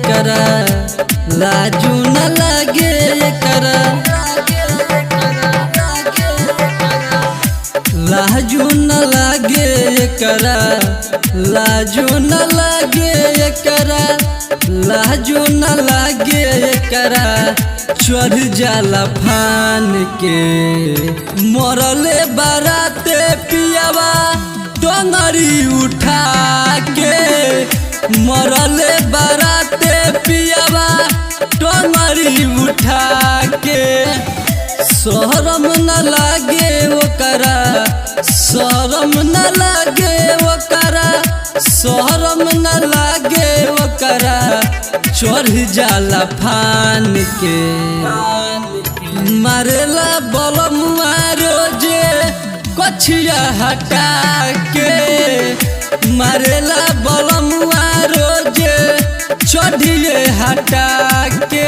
करा लाजू न लागे करा लाजू न लागे करा लाजू न लागे करा लाजू न लागे करा चढ़ जाला फान के मरले बाराते पियावा डोंगरी उठा के मरले बाराते पियावा डोंगरी उठा के शरम न लागे ओकरा शरम न लागे ओकरा शरम न लागे ओकरा चढ़ जाला फान के मारेला बलमुआ रोजे कछिया हटा के मारेला बलमुआ रोजे चढ़िए हटा के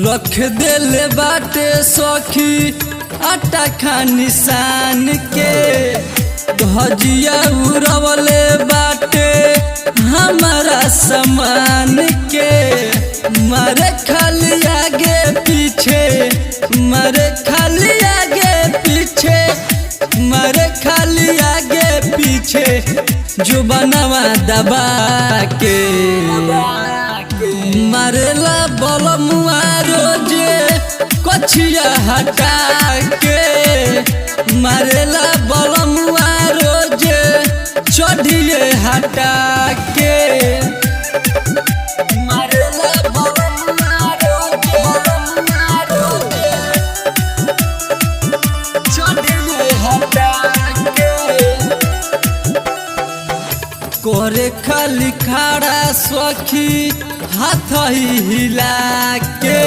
रख देले बाटे सखी आटा खा निशान के धजिया उड़वले बाटे हमारा समान के मारे खाली आगे पीछे मारे खाली आगे पीछे मारे खाली आगे पीछे जो बनवा दबा के मारेला बलमुआ रोजे कछिया हटा के मारेला बलमुआ रोजे चढ़िए हटा के मारेला बलमुआ रोजे चढ़िए हटा के करे खाली खड़ा सखी हाथ ही हिला के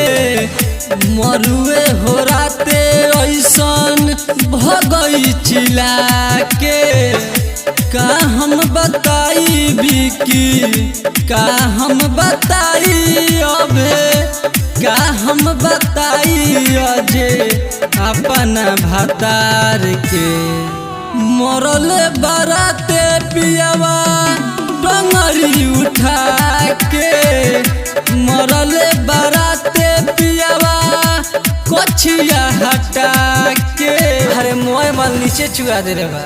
मरुए हो राते ऐसन भगई चिला के का हम बताई बिकी का हम बताई अबे का हम बताई अजे अपना भतार के मरले बाराते पियावा डोंगरी उठा के मरले बाराते पियावा कछिया हटा के अरे मोय माल नीचे चुआ दे रे बा।